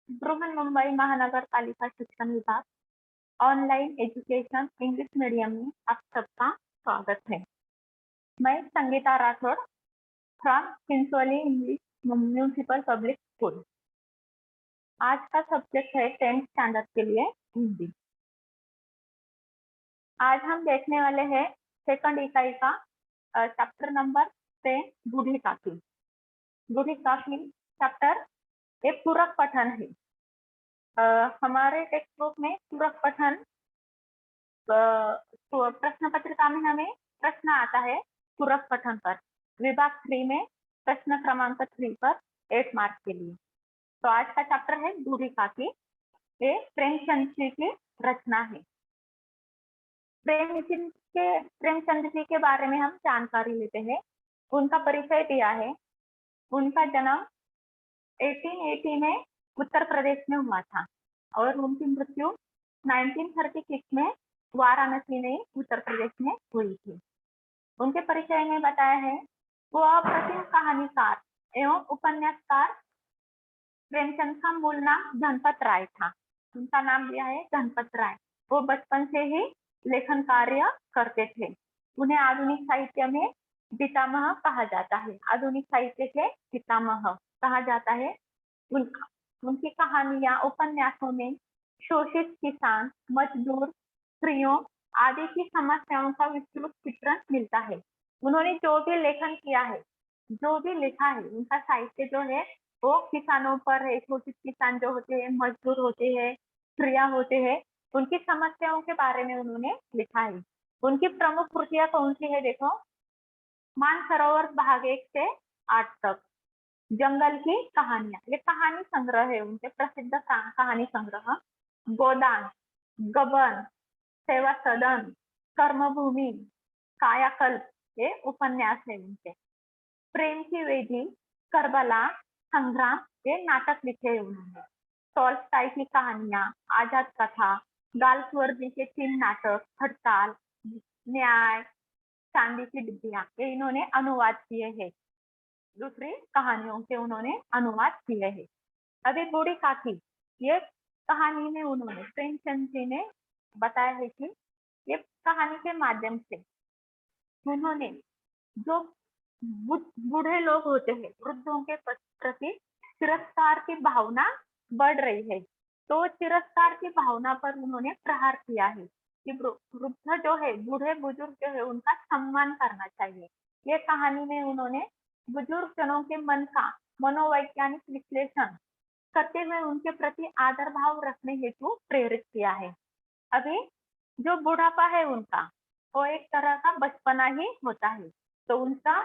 बृहन्मुंबई महानगरपालिका शिक्षण विभाग ऑनलाइन एजुकेशन इंग्लिश मीडियम में आप सबका स्वागत है। मैं Sangeeta Rathore from Chincholi English municipal public school. आज का सब्जेक्ट है 10th स्टैंडर्ड के लिए हिंदी। आज हम देखने वाले हैं सेकंड इकाई का चैप्टर नंबर 10 बूढ़ी काकी। बूढ़ी काकी चैप्टर एक पूरक पठन है। हमारे टेक्स्ट बुक में पूरक पठन तो प्रश्न पत्रिका में हमें प्रश्न आता है पूरक पठन पर। विभाग 3 में प्रश्न क्रमांक 3 पर 8 मार्क्स के लिए। तो आज का चैप्टर है बूढ़ी काकी। ये प्रेमचंद जी की रचना है। प्रेमचंद जी के बारे में हम जानकारी लेते हैं। उनका परिचय दिया है। उनका जन्म 1880 में उत्तर प्रदेश में हुआ था और उनकी मृत्यु 1936 में वाराणसी में उत्तर प्रदेश में हुई थी। उनके परिचय में बताया है वो अप्रतिम कहानीकार एवं उपन्यासकार प्रेमचंद का मूल नाम धनपत राय था। उनका नाम दिया है धनपत राय। वो बचपन से ही लेखन कार्य करते थे। उन्हें आधुनिक साहित्य में पितामह कहा जाता है। आधुनिक साहित्य के पितामह कहा जाता है। उनकी कहानियां उपन्यासों में शोषित किसान, मजदूर, स्त्रियों आदि की समस्याओं का विस्तृत चित्रण मिलता है। उन्होंने जो भी लेखन किया है, जो भी लिखा है, उनका साहित्य जो है वो किसानों पर है। शोषित किसान जो होते हैं, मजदूर होते हैं, स्त्रियां होते हैं, उनकी समस्याओं के बारे में उन्होंने लिखा है। उनकी प्रमुख कृतियां कौन सी है देखो। मानसरोवर भाग 1 से 8 तक, जंगल की कहानियां, ये कहानी संग्रह है उनके प्रसिद्ध कहानी संग्रह। गोदान, गबन, सेवा सदन, कर्मभूमि, कायाकल्प, ये उपन्यास है उनके। प्रेम की वेदी, करबला, संग्राम, ये नाटक लिखे हैं उन्होंने। टॉल्स्टॉय की कहानियां, आजाद कथा, गाल्सवर्दी के 3 नाटक, हड़ताल, न्याय, चांदी की डिब्बियां, ये इन्होंने अनुवाद किए हैं। दूसरी कहानियों के उन्होंने अनुवाद किए हैं। अभी बूढ़ी काकी, ये कहानी में उन्होंने प्रेमचंद जी ने बताया है कि ये कहानी के माध्यम से उन्होंने जो बूढ़े लोग होते हैं, वृद्धों के प्रति तिरस्कार की भावना बढ़ रही है, तो तिरस्कार की भावना पर उन्होंने प्रहार किया है कि वृद्ध जो है, बूढ़े बुजुर्ग जो है, उनका सम्मान करना चाहिए। ये कहानी में उन्होंने बुजुर्ग जनों के मन का मनोवैज्ञानिक विश्लेषण करते हुए उनके प्रति आदर भाव रखने हेतु प्रेरित किया है। अभी जो बुढ़ापा है उनका, वो एक तरह का बचपना ही होता है, तो उनका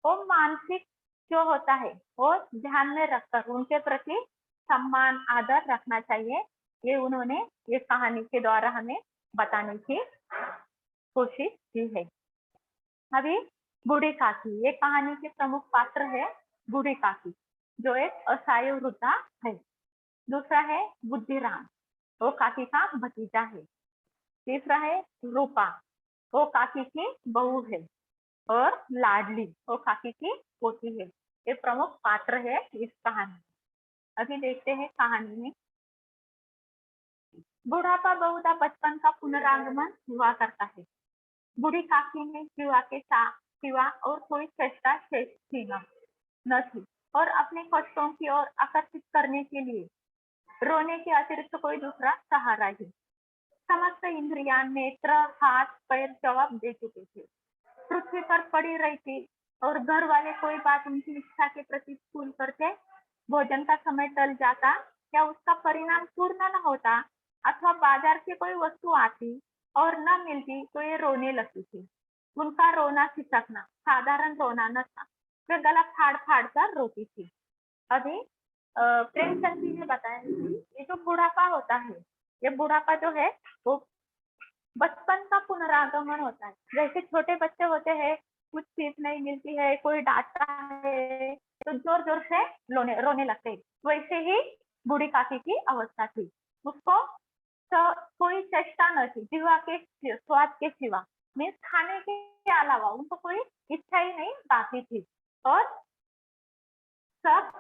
वो मानसिक जो होता है वो ध्यान में रखकर उनके प्रति सम्मान आदर रखना चाहिए। ये उन्होंने ये कहानी के द्वारा हमें बताने की कोशिश की है। अभी बूढ़ी काकी, ये कहानी के प्रमुख पात्र है बूढ़ी काकी, जो एक असहाय वृद्धा है। दूसरा है बुद्धिराम, वो काकी का भतीजा है। तीसरा है रूपा, वो काकी की बहू है। और लाडली, वो काकी की पोती है। ये प्रमुख पात्र है इस कहानी में। अभी देखते हैं कहानी में। बुढ़ापा बहुधा बचपन का पुनरागमन हुआ करता है। बूढ़ी काकी में सिवा और कोई चेष्टा शेष थी न थी, और अपने कष्टों की ओर आकर्षित करने के लिए रोने के अतिरिक्त कोई दूसरा सहारा ही। समस्त इंद्रियां, नेत्र, हाथ, पैर जवाब दे चुके थे। पृथ्वी पर पड़ी रहती और घर वाले कोई बात उनकी इच्छा के प्रतिकूल करते, भोजन का समय टल जाता या उसका परिणाम पूर्ण न होता, अथवा बाजार से कोई वस्तु आती और न मिलती तो ये रोने लगती थी। उनका रोना खिसकना साधारण रोना न था, वे गला फाड़ फाड़ कर रोती थी। अभी प्रेमचंद जी ने बताया कि ये जो बुढ़ापा होता है, ये बुढ़ापा जो है वो बचपन का पुनरागमन होता है। जैसे छोटे बच्चे होते हैं, कुछ सीख नहीं मिलती है, कोई डांटता है तो जोर जोर से रोने लगते हैं, वैसे ही बूढ़ी काकी की अवस्था थी। उसको कोई चेष्टा न थी जीवा के स्वाद के सिवा, मीन्स खाने के अलावा उनको कोई इच्छा ही नहीं बाकी थी। और सब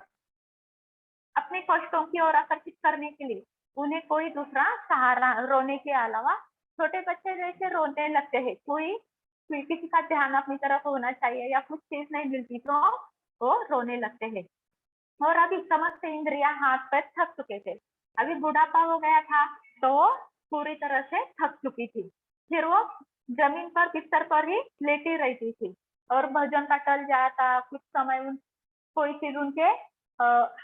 अपने कष्टों की ओर आकर्षित करने के लिए उन्हें कोई दूसरा सहारा रोने के अलावा छोटे बच्चे जैसे रोने लगते हैं। कोई किसी का ध्यान अपनी तरफ होना चाहिए या कुछ चीज नहीं मिलती तो वो रोने लगते हैं। और अभी समस्त इंद्रियां हाथ पैर थक चुके थे। अभी बुढ़ापा हो गया था तो वो पूरी तरह से थक चुकी थी। फिर वो जमीन पर बिस्तर पर ही लेटी रहती थी और भोजन का टल जाता। कुछ समय कोई चीज उनके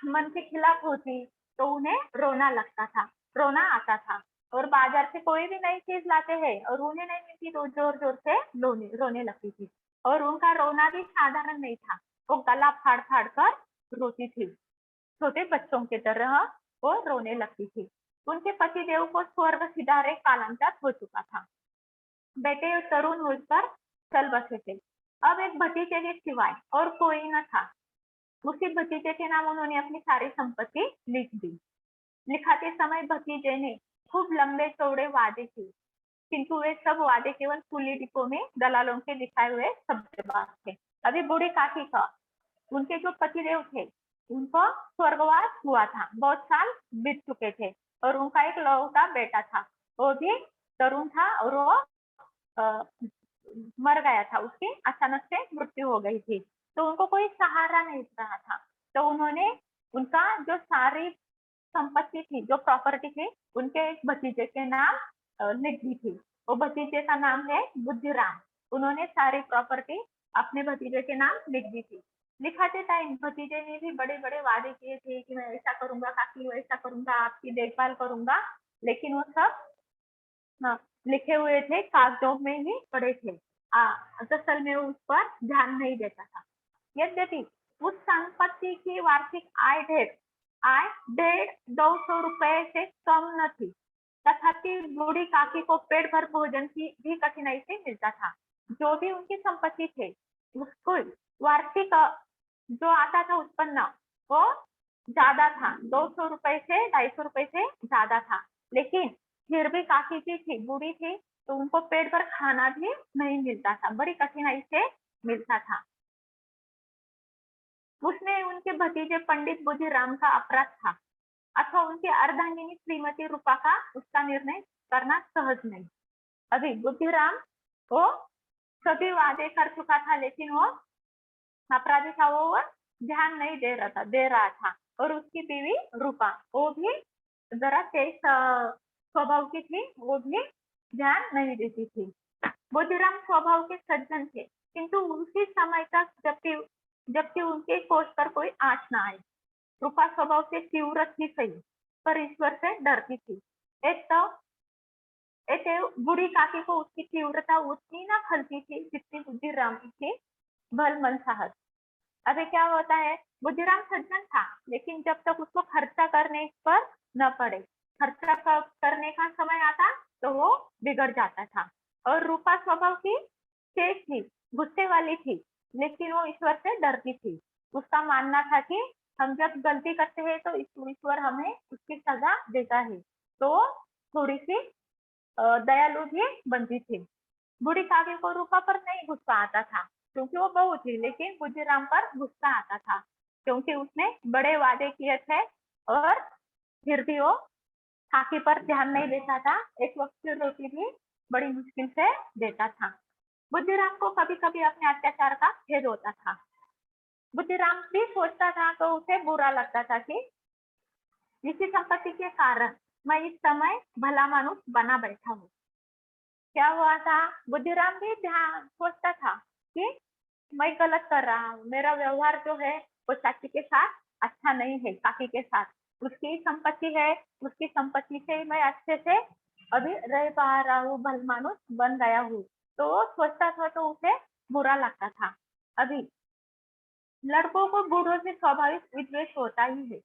मन के खिलाफ होती तो उन्हें रोना लगता था, रोना आता था। और बाजार से कोई भी नई चीज लाते हैं और उन्हें नहीं मिलती तो जोर जोर से रोने रोने लगती थी। और उनका रोना भी साधारण नहीं था, वो गला फाड़ फाड़ कर रोती थी। छोटे बच्चों की तरह वो रोने लगती थी। उनके पतिदेव को स्वर्ग सिधारे कालांतर हो चुका था। बेटे और तरुण मुझ पर चल बसे थे। अब एक भतीजे के सिवाय और कोई न था। उसी भतीजे के नाम उन्होंने अपनी सारी संपत्ति लिख दी। लिखाते समय भतीजे ने खूब लंबे चौड़े वादे किए, किंतु वे सब वादे केवल खुली डिब्बों में दलालों के दिखाए हुए सब्जेबाज थे। अभी बूढ़ी काकी का उनके जो पतिदेव थे उनको स्वर्गवास हुआ था। बहुत साल बीत चुके थे और उनका एक लौता बेटा था। वो भी तरुण था और वो मर गया था। उसकी अचानक से मृत्यु हो गई थी तो उनको कोई सहारा नहीं रहा था। तो उन्होंने उनका जो सारी संपत्ति थी, जो प्रॉपर्टी थी, उनके एक भतीजे के नाम लिख दी थी। वो भतीजे का नाम है बुद्धिराम। उन्होंने सारी प्रॉपर्टी अपने भतीजे के नाम लिख दी थी। लिखाते टाइम भतीजे ने भी बड़े बड़े वादे किए थे कि मैं ऐसा करूंगा काकी, वैसा करूंगा, आपकी देखभाल करूंगा। लेकिन वो सब हाँ, लिखे हुए थे, कागजों में ही पड़े थे। असल में उस पर ध्यान नहीं देता था। यद्यपि उस संपत्ति की वार्षिक आय 150-200 रुपए से कम न थी, तथापि बूढ़ी काकी को पेट भर भोजन की भी कठिनाई से मिलता था। जो भी उनकी संपत्ति थे उसको वार्षिक जो आता था उत्पन्न वो ज्यादा था, 200 रुपए से 250 रुपए से ज्यादा था। लेकिन फिर भी काकी जी थी, बूढ़ी थी, तो उनको पेट भर खाना भी नहीं मिलता था, बड़ी कठिनाई से मिलता था। उसमें उनके भतीजे पंडित बुद्धिराम का अपराध था अथवा उनकी अर्धांगिनी श्रीमती रूपा का उसका निर्णय करना सहज नहीं। अभी बुद्धिराम वो सभी वादे कर चुका था लेकिन वो अपराधी था, वो ध्यान नहीं दे रहा था। और उसकी बीवी रूपा वो भी जरा तेज स्वभाव की थी, वो भी ध्यान नहीं देती थी। बुद्धिराम स्वभाव के सज्जन थे किंतु उसी समय तक जबकि जबकि उनके कोष पर कोई आँच न आई। रूपा स्वभाव से तीव्र थी सही, पर ईश्वर से डरती थी। एक तो बूढ़ी काकी को उसकी तीव्रता उतनी ना खलती थी जितनी बुद्धिराम की थी भल मन साहस। अभी क्या होता है, बुद्धिराम सज्जन था लेकिन जब तक उसको खर्चा करने पर न पड़े, खर्चा करने का समय आता तो वो बिगड़ जाता था। और रूपा स्वभाव की तेज थी, गुस्से वाली थी, लेकिन वो ईश्वर से डरती थी। उसका मानना था कि हम जब गलती करते हैं तो ईश्वर हमें उसकी सजा देता है। तो थोड़ी सी दयालु भी बनती थी। बूढ़ी काकी को रूपा पर नहीं गुस्सा आता था क्योंकि वो बहू थी, लेकिन बुद्धिराम पर गुस्सा आता था क्योंकि उसने बड़े वादे किए थे और फिर भी वो काकी पर ध्यान नहीं देता था। एक वक्त की रोटी भी बड़ी मुश्किल से देता था। बुद्धिराम को कभी कभी अपने अत्याचार का खेद होता था। बुद्धिराम भी सोचता था तो उसे बुरा लगता था कि इसी संपत्ति के कारण मैं इस समय भला मानुस बना बैठा हूँ। क्या हुआ था, बुद्धिराम भी ध्यान सोचता था कि मैं गलत कर रहा हूँ, मेरा व्यवहार जो है वो चाची के साथ अच्छा नहीं है, काकी के साथ। उसकी संपत्ति है, उसकी संपत्ति से मैं अच्छे से अभी रह पा रहा हूँ, भल मानुस बन गया हूँ। तो वो सोचता था तो उसे बुरा लगता था। अभी लड़कों को बूढ़ों से स्वाभाविक विद्वेष होता ही है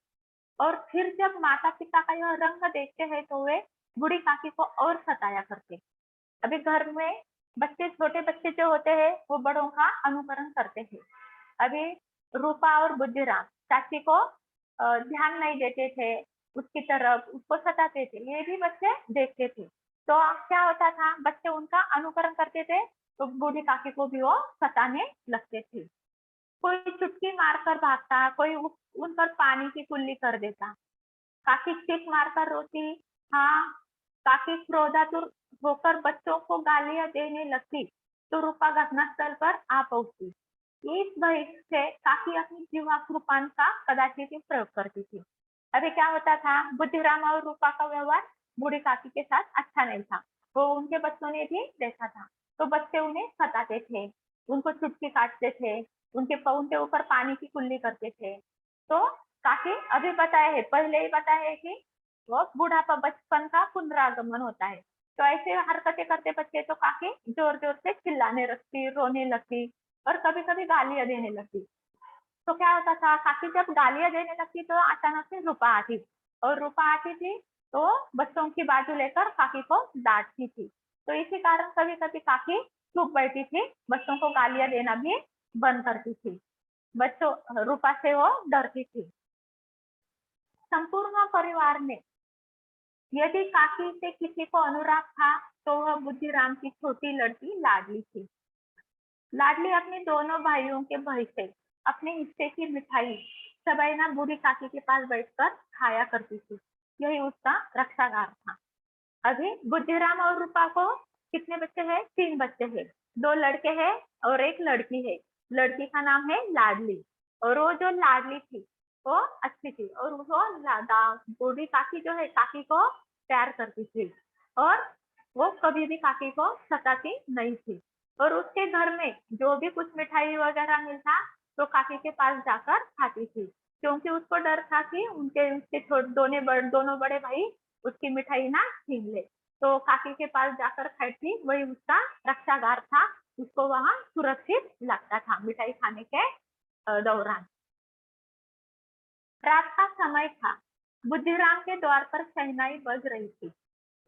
और फिर जब माता पिता का यह रंग देखते हैं तो वे बूढ़ी काकी को और सताया करते। अभी घर में बच्चे, छोटे बच्चे जो होते हैं वो बड़ों का अनुकरण करते हैं। अभी रूपा और बुद्धिराम चाची को ध्यान नहीं देते थे, उसकी तरफ उसको सताते थे, ये भी बच्चे देखते थे। तो क्या होता था, बच्चे उनका अनुकरण करते थे तो बूढ़ी काकी को भी वो सताने लगते थे। कोई चुटकी मारकर भागता, कोई उन पर पानी की कुल्ली कर देता। काकी चीख मारकर रोती। हाँ, काकी क्रोधातुर होकर बच्चों को गालियां देने लगती तो रूपा घटनास्थल पर आ पहुंचती। इस भय से काकी अपनी जीवाक्रूपान का कदाचित ही प्रयोग करती थी। अभी क्या होता था, बुद्धिराम और रूपा का व्यवहार बूढ़ी काकी के साथ अच्छा नहीं था। वो उनके बच्चों ने भी देखा था। तो बच्चे उन्हें सताते थे, उनको चुटकी काटते थे, उनके ऊपर पानी की कुल्ली करते थे। तो काफी अभी बताया है, पहले ही बताया है कि वो बुढ़ापा बचपन का पुनरागमन होता है। तो ऐसे हरकतें करते बच्चे तो काफी जोर जोर से चिल्लाने लगती, रोने लगती और कभी कभी गालियां देने लगती। तो क्या होता था, काकी जब गालियां देने लगती तो अचानक से रूपा आती, और रूपा आती थी तो बच्चों की बाजू लेकर काकी को डांटती थी। तो इसी कारण कभी कभी काकी चुप बैठी थी, बच्चों को गालियां देना भी बंद करती थी। बच्चों रूपा से वो डरती थी। संपूर्ण परिवार में यदि काकी से किसी को अनुराग था तो वह बुद्धिराम की छोटी लड़की लाडली थी। लाडली अपने दोनों भाइयों के भय से अपने हिस्से की मिठाई सबैना बूढ़ी काकी के पास बैठकर खाया करती थी। यही उसका रक्षागार था। अभी बुद्धिराम और रूपा को कितने बच्चे हैं? 3 बच्चे हैं। 2 लड़के हैं और 1 लड़की है। लड़की का नाम है लाडली, और वो जो लाडली थी वो अच्छी थी, और वो बूढ़ी काकी जो है काकी को प्यार करती थी, और वो कभी भी काकी को सताती नहीं थी। और उसके घर में जो भी कुछ मिठाई वगैरह मिलता तो काकी के पास जाकर खाती थी, क्योंकि उसको डर था कि उनके उसके दोनों बड़े भाई उसकी मिठाई ना छीन ले। तो काकी के पास जाकर खाती, वही उसका रक्षागार था। उसको वहां सुरक्षित लगता था मिठाई खाने के दौरान। रात का समय था। बुद्धिराम के द्वार पर शहनाई बज रही थी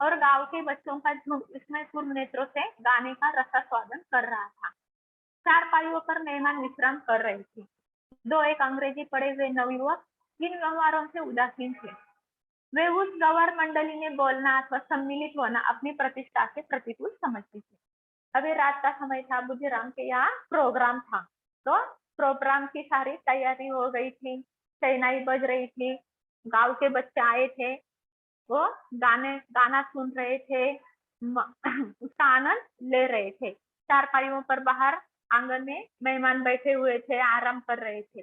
और गांव के बच्चों का झुंड इसमें पूर्ण नेत्रों से गाने का रसास्वादन कर रहा था। 4 पाइयों पर मेहमान विश्राम कर रहे थे। 2 एक अंग्रेजी पढ़े हुए नवयुवक इन व्यवहारों से उदासीन थे। वे उस गवार मंडली में बोलना अथवा सम्मिलित होना अपनी प्रतिष्ठा के प्रतिकूल समझते थे। अभी रात का समय था, बुद्धिराम के यहाँ प्रोग्राम था। तो प्रोग्राम की सारी तैयारी हो गई थी, शहनाई बज रही थी, गांव के बच्चे आए थे, वो गाना सुन रहे थे, उसका आनंद ले रहे थे। 4 पाइयों पर बाहर आंगन में मेहमान बैठे हुए थे, आराम कर रहे थे।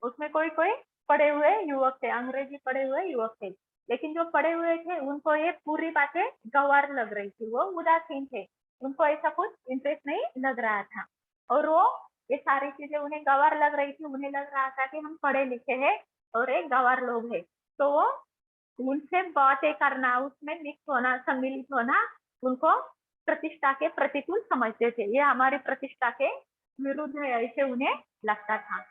उसमें कोई कोई पढ़े हुए युवक थे, अंग्रेजी पढ़े हुए युवक थे, लेकिन जो पढ़े हुए थे उनको ये पूरी बातें गंवार लग रही थी, वो उदासीन थे, उनको ऐसा कुछ इंटरेस्ट नहीं लग रहा था। और वो ये सारी चीजें उन्हें गंवार लग रही थी, उन्हें लग रहा था कि हम पढ़े लिखे हैं और एक गंवार लोग हैं। तो वो उनसे बातें करना, उसमें मिक्स होना, सम्मिलित होना उनको प्रतिष्ठा के प्रतिकूल समझते थे। ये हमारी प्रतिष्ठा के विरुद्ध है, ऐसे उन्हें लगता था।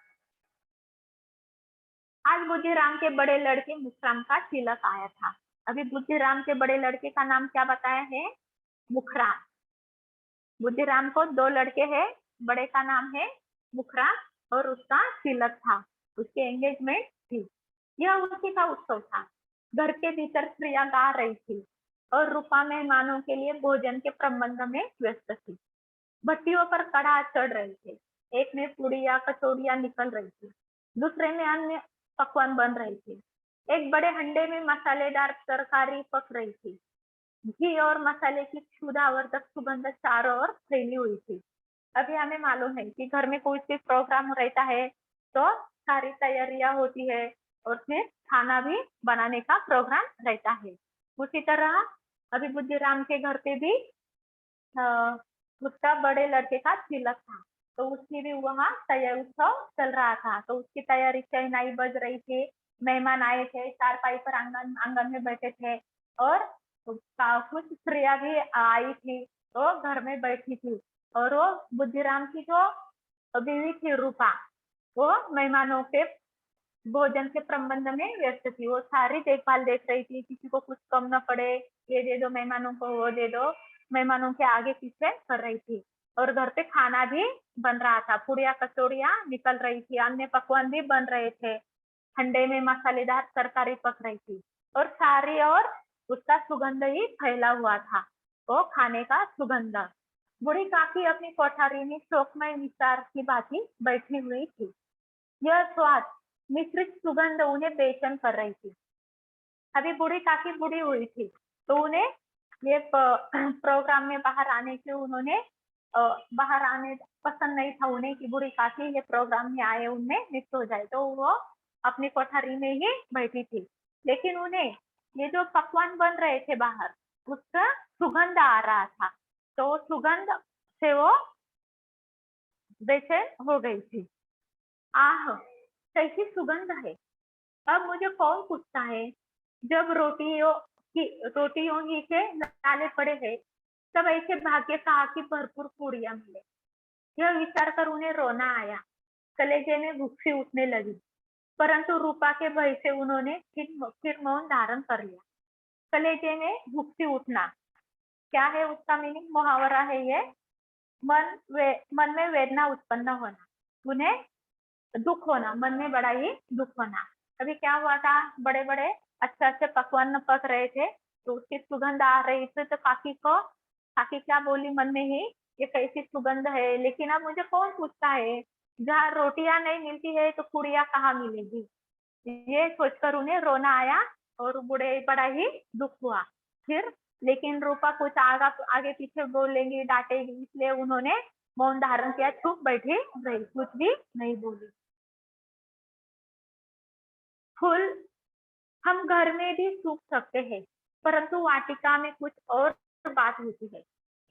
आज बुद्धिराम के बड़े लड़के मुखराम का तिलक आया था। अभी बुद्धिराम के बड़े लड़के का नाम क्या बताया है? मुखराम। बुद्धिराम को 2 लड़के हैं, बड़े का नाम है मुखराम और उसका तिलक था, उसकी एंगेजमेंट थी। यह उसी का उत्सव था। घर के भीतर स्त्रियां गा रही थी और रूपा मेहमानों के लिए भोजन के प्रबंध में व्यस्त थी। भट्टियों पर कड़ा चढ़ रहे थे, एक में पूड़ियां कचौड़ियां निकल रही थी, दूसरे में अन्य पकवान बन रहे थे। एक बड़े हंडे में मसालेदार तरकारी पक रही थी। घी और मसाले की क्षुधावर्धक सुगंध चारों ओर फैली हुई थी। अभी हमें मालूम है कि घर में कोई भी प्रोग्राम रहता है तो सारी तैयारियां होती है और फिर खाना भी बनाने का प्रोग्राम रहता है। उसी तरह अभी बुद्धिराम के घर पे भी उसका बड़े लड़के का तिलक था, तो उसकी भी वहाँ उत्सव चल रहा था। तो उसकी तैयारी, शहनाई बज रही थी, मेहमान आए थे, चारपाई पर आंगन आंगन में बैठे थे, और कुछ स्त्रियां भी आई थी, तो घर में बैठी थी। और वो बुद्धिराम की जो बीवी थी रूपा, वो मेहमानों के भोजन के प्रबंध में व्यस्त थी। वो सारी देखभाल देख रही थी, किसी को कुछ कम न पड़े, ये दे दो मेहमानों को, वो दे दो, मेहमानों के आगे पीछे कर रही थी। और घर पे खाना भी बन रहा था, पुड़िया कचौड़ियां निकल रही थी, अन्य पकवान भी बन रहे थे, ठंडे में मसालेदार तरकारी पक रही थी, और सारी और उसका सुगंध ही फैला हुआ था, वो खाने का सुगंध। बूढ़ी काकी अपनी कोठारी में शोकमय विचार की भांति बैठी हुई थी। यह स्वाद मिश्रित सुगंध उन्हें बेचैन कर रही थी। अभी बूढ़ी काफी बूढ़ी हुई थी, तो उन्हें ये प्रोग्राम में बाहर आने के उन्होंने बाहर आने पसंद नहीं था उन्हें कि बूढ़ी काफी ये प्रोग्राम में आए उनमें मिक्स हो जाए, तो वो अपनी कोठरी में ही बैठी थी। लेकिन उन्हें ये जो पकवान बन रहे थे बाहर, उसका सुगंध आ रहा था, तो सुगंध से वो बेचैन हो गई थी। आह, कैसी सुगंध है! अब मुझे कौन पूछता है, जब रोटियों ही के लाले पड़े हैं, तब ऐसे भाग्य कहा कि भरपूर पूड़ियां मिले। यह विचार कर उन्हें रोना आया, कलेजे में भुक्सी उठने लगी। परंतु रूपा के भय से उन्होंने फिर मौन धारण कर लिया। कलेजे में भुक्सी उठना क्या है, उसका मीनिंग मुहावरा है ये। मन में वेदना उत्पन्न होना, उन्हें दुख होना, मन में बड़ा ही दुख होना। अभी क्या हुआ था, बड़े बड़े अच्छे अच्छे पकवान पक रहे थे, तो उसकी सुगंध आ रही थी, तो काकी क्या बोली मन में ही, ये कैसी सुगंध है, लेकिन अब मुझे कौन पूछता है, जहाँ रोटियां नहीं मिलती है तो पूड़ियां कहाँ मिलेगी। ये सोचकर उन्हें रोना आया और बूढ़े बड़ा ही दुख हुआ। फिर लेकिन रूपा कुछ आगे पीछे बोलेंगी, डांटेगी, इसलिए उन्होंने मौन धारण किया, चुप बैठी रही, कुछ भी नहीं बोली। फूल हम घर में भी सूख सकते हैं, परंतु वाटिका में कुछ और बात होती है।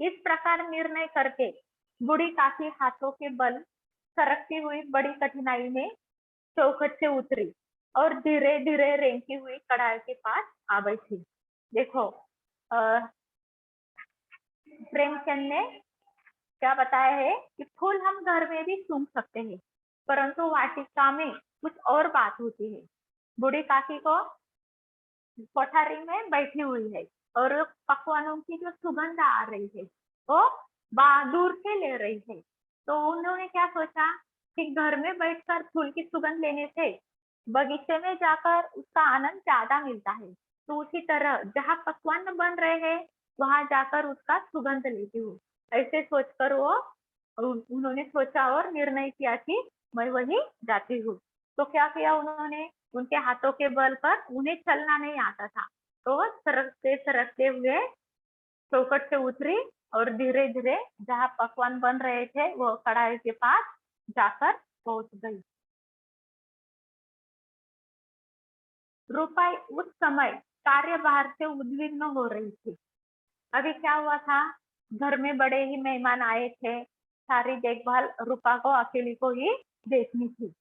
इस प्रकार निर्णय करके बूढ़ी काफी हाथों के बल सरकती हुई बड़ी कठिनाई में चौखट से उतरी और धीरे धीरे रेंगती हुई कढ़ाई के पास आ बैठी। देखो, प्रेमचंद ने क्या बताया है कि फूल हम घर में भी सूंघ सकते हैं, परंतु वाटिका में कुछ और बात होती है। बूढ़ी काकी को कोठारी में बैठी हुई है और पकवानों की जो सुगंध आ रही है वो दूर से ले रही है, तो उन्होंने क्या सोचा कि घर में बैठकर फूल की सुगंध लेने से बगीचे में जाकर उसका आनंद ज्यादा मिलता है, तो उसी तरह जहाँ पकवान बन रहे हैं वहां जाकर उसका सुगंध लेती हूँ। ऐसे सोचकर वो उन्होंने सोचा और निर्णय किया कि मैं वही जाती हूँ। तो क्या किया उन्होंने, उनके हाथों के बल पर, उन्हें चलना नहीं आता था, तो सरकते सरकते हुए चौखट से उतरी और धीरे धीरे जहाँ पकवान बन रहे थे वो कढ़ाई के पास जाकर पहुंच गई। रूपा उस समय कार्यभार से उद्विग्न हो रही थी। अभी क्या हुआ था, घर में बड़े ही मेहमान आए थे, सारी देखभाल रूपा को अकेली को ही देखनी थी।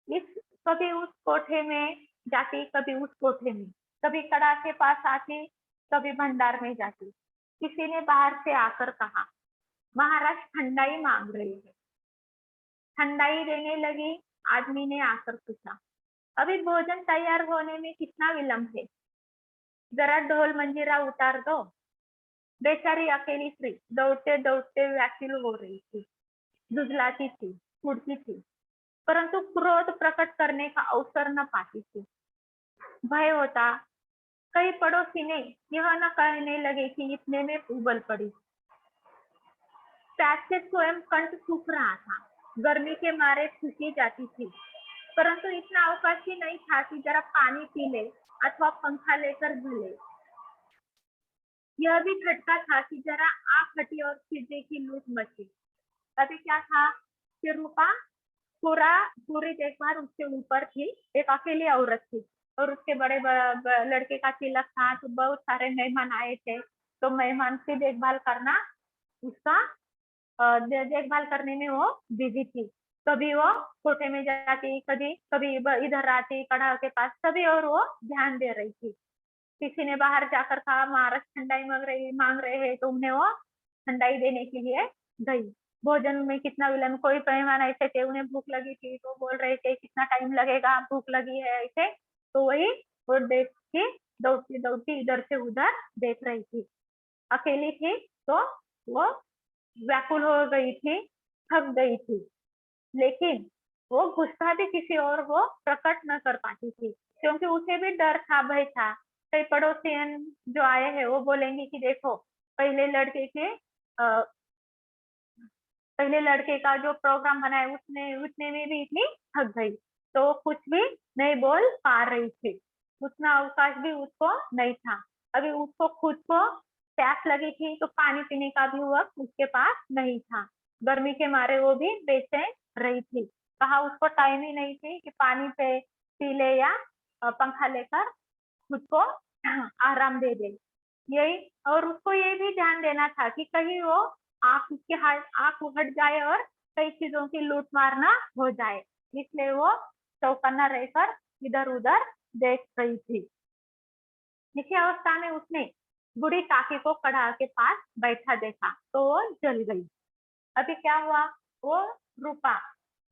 इस कभी उस कोठे में जाती, कभी उस कोठे में, कभी कड़ा के पास आती, कभी भंडार में जाती। किसी ने बाहर से आकर कहा, महाराज ठंडाई मांग रहे हैं। ठंडाई देने लगी। आदमी ने आकर पूछा, अभी भोजन तैयार होने में कितना विलंब है, जरा ढोल मंजीरा उतार दो। बेचारी अकेली स्त्री दौड़ते दौड़ते व्याकुल हो रही थी, झुझलाती थी, उड़ती थी, परंतु क्रोध प्रकट करने का अवसर न पाती थी। भय होता, कई पड़ोसी ने यह न कहने लगे कि इतने में उबल पड़ी। प्यास से स्वयं कंठ सूख रहा था, गर्मी के मारे फूसी जाती थी, परंतु इतना अवकाश ही नहीं था कि जरा पानी पी ले अथवा पंखा लेकर झूले। यह भी खटका था कि जरा आग हटी और सीधे की लूट मची। अभी क्या था कि रूपा पूरी देखभाल उसके ऊपर थी, एक अकेली औरत थी और उसके बड़े लड़के का तिलक था, तो बहुत सारे मेहमान आए थे, तो मेहमान की देखभाल करना उसका देखभाल करने में वो बिजी थी। कभी वो कोठे में जाती, कभी कभी इधर आती कड़ा के पास, तभी और वो ध्यान दे रही थी। किसी ने बाहर जाकर कहा महाराज ठंडाई मांग रहे हैं, तो उन्हें वो ठंडाई देने के लिए गई। भोजन में कितना विलंब, कोई मेहमान ऐसे थे उन्हें भूख लगी थी, तो बोल रहे थे कितना टाइम लगेगा, भूख लगी है ऐसे, तो वही वो देख के दौड़ती दौड़ती इधर से उधर देख रही थी। अकेली थी तो वो व्याकुल हो गई थी, थक गई थी, लेकिन वो गुस्सा भी किसी और को प्रकट न कर पाती थी, क्योंकि उसे भी डर था, भय था। कई पड़ोसियन जो आए हैं वो बोलेंगे कि देखो, पहले लड़के के पहले लड़के का जो प्रोग्राम बना है उसने उतने में भी इतनी थक गई, तो कुछ भी नहीं बोल पा रही थी, उतना अवकाश भी उसको नहीं था। अभी उसको खुद को प्यास लगी थी तो पानी पीने का भी वक्त उसके पास नहीं था। गर्मी के मारे वो भी बेचैन रही थी। कहा उसको टाइम ही नहीं थी कि पानी पे पी ले या पंखा लेकर खुद को आराम दे दे। यही, और उसको ये भी ध्यान देना था कि कहीं वो आंख उघट जाए और कई चीजों की लूट मार ना हो जाए, इसलिए वो चौकन्ना रहकर इधर उधर देख रही थी। इसी अवस्था में उसने बूढ़ी काकी को कड़ाह के पास बैठा देखा तो वो जल गई। अभी क्या हुआ, वो रूपा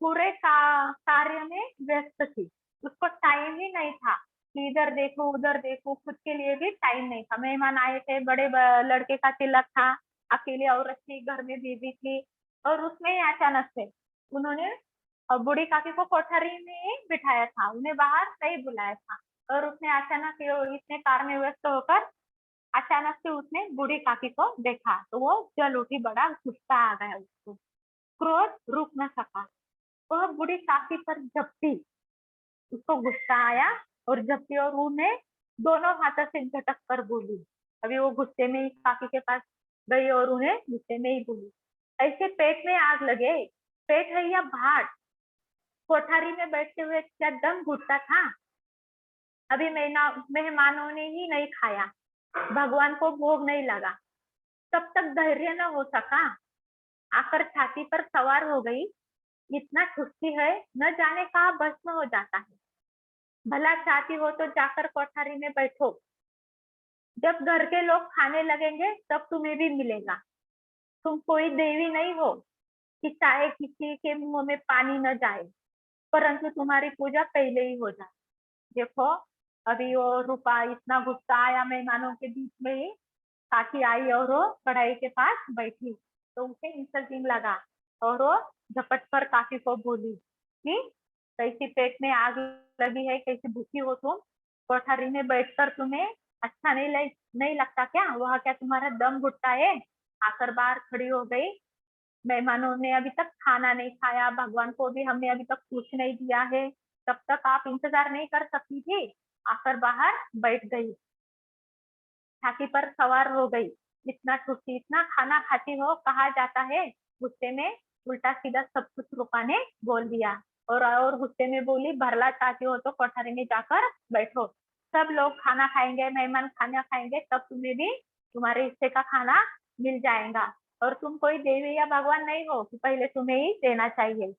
पूरे कार्य में व्यस्त थी, उसको टाइम ही नहीं था कि इधर देखो उधर देखो, खुद के लिए भी टाइम नहीं था। मेहमान आए थे, बड़े लड़के का तिलक था, अकेली औरत थी, घर में बीवी थी, और उसमें ही अचानक से उन्होंने बूढ़ी काकी को कोठरी में ही बिठाया था, उन्हें बाहर नहीं बुलाया था। और उसने अचानक इतने कार में व्यस्त होकर अचानक से उसने बूढ़ी काकी को देखा तो वो जल उठी, बड़ा गुस्सा आ गया उसको, क्रोध रुक न सका। वह बूढ़ी काकी पर झपटी, उसको गुस्सा आया और झपटी और उन्हें दोनों हाथों से झटक कर बोली। अभी वो गुस्से में ही काकी के पास गई और उन्हें गुस्से में ही बोली, ऐसे पेट में आग लगे, पेट है या भाट, कोठारी में बैठते हुए क्या दम घुटता था। अभी मेहमानों ने ही नहीं खाया, भगवान को भोग नहीं लगा, तब तक धैर्य न हो सका, आकर छाती पर सवार हो गई। इतना ठुसती है, न जाने कहाँ भस्म हो जाता है। भला चाहती हो तो जाकर कोठारी में बैठो, जब घर के लोग खाने लगेंगे तब तुम्हें भी मिलेगा। तुम कोई देवी नहीं हो कि चाहे किसी के मुंह में पानी न जाए, परंतु तुम्हारी पूजा पहले ही हो जाए। देखो, अभी वो रूपा इतना गुस्सा आया मेहमानों के बीच में ही, काकी आई और वो कढ़ाई के पास बैठी तो उसे इंसल्टिंग लगा, और वो झपट कर काकी को बोली कि कैसी पेट में आग लगी है, कैसी भूखी हो तुम, कोठारी में बैठकर तुम्हें अच्छा नहीं लगता क्या, वह क्या तुम्हारा दम घुटता है। आकर बाहर खड़ी हो गई, मेहमानों ने अभी तक खाना नहीं खाया, भगवान को भी हमने अभी तक कुछ नहीं दिया है, तब तक आप इंतजार नहीं कर सकती थी, आकर बाहर बैठ गई, छाती पर सवार हो गई। इतना ठुसी, इतना खाना खाती हो कहा जाता है। गुस्से में उल्टा सीधा सब कुछ रूपा ने बोल दिया, और गुस्से में बोली, भरला चाहती हो तो कोठारी में जाकर बैठो, सब लोग खाना खाएंगे, मेहमान खाना खाएंगे, तब तुम्हें भी तुम्हारे हिस्से का खाना मिल जाएगा। और तुम कोई देवी या भगवान नहीं हो कि पहले तुम्हें ही देना चाहिए।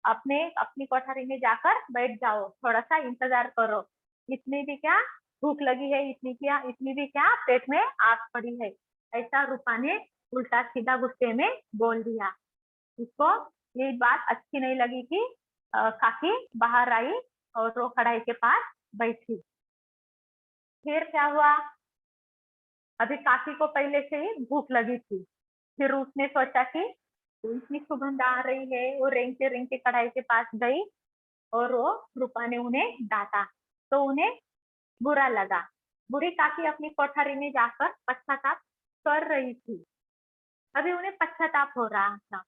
अपने अपनी कोठरी में जाकर बैठ जाओ, थोड़ा सा इंतजार करो, इतनी भी क्या भूख लगी है, इतनी भी क्या पेट में आग पड़ी है, ऐसा रूपा ने उल्टा सीधा गुस्से में बोल दिया। उसको ये बात अच्छी नहीं लगी कि काकी बाहर आई और वो कढ़ाई के पास बैठी। फिर क्या हुआ, अभी काकी को पहले से ही भूख लगी थी, फिर उसने सोचा कि इतनी सुगंध आ रही है, वो रेंगते रेंगते कढ़ाई के पास गई और वो रूपा ने उन्हें डांटा तो उन्हें बुरा लगा। बुरी काकी अपनी कोठरी में जाकर पश्चाताप कर रही थी। अभी उन्हें पश्चाताप हो रहा था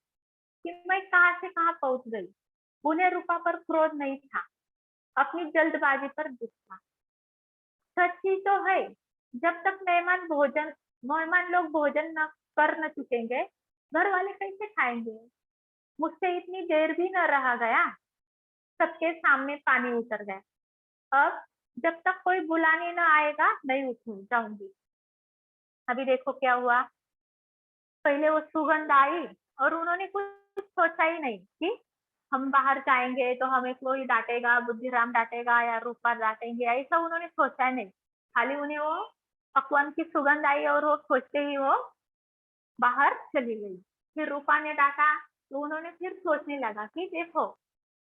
कि मैं कहां से कहां पहुंच गई। उन्हें रूपा पर क्रोध नहीं था, अपनी जल्दबाजी पर दुख था। सच ही तो है, जब तक मेहमान लोग भोजन न कर न चुकेंगे, घर वाले कैसे खाएंगे। मुझसे इतनी देर भी न रहा गया, सबके सामने पानी उतर गया। अब जब तक कोई बुलाने न आएगा नहीं उठूं जाऊंगी। अभी देखो क्या हुआ, पहले वो सुगंध आई और उन्होंने कुछ सोचा ही नहीं कि हम बाहर जाएंगे तो हमें कोई डांटेगा, बुद्धिराम डांटेगा या रूपा डांटेंगे, ऐसा उन्होंने सोचा नहीं। खाली उन्हें वो पकवान की सुगंध आई और वो सोचते ही वो बाहर चली गई। फिर रूपा ने डांटा तो उन्होंने फिर सोचने लगा कि देखो,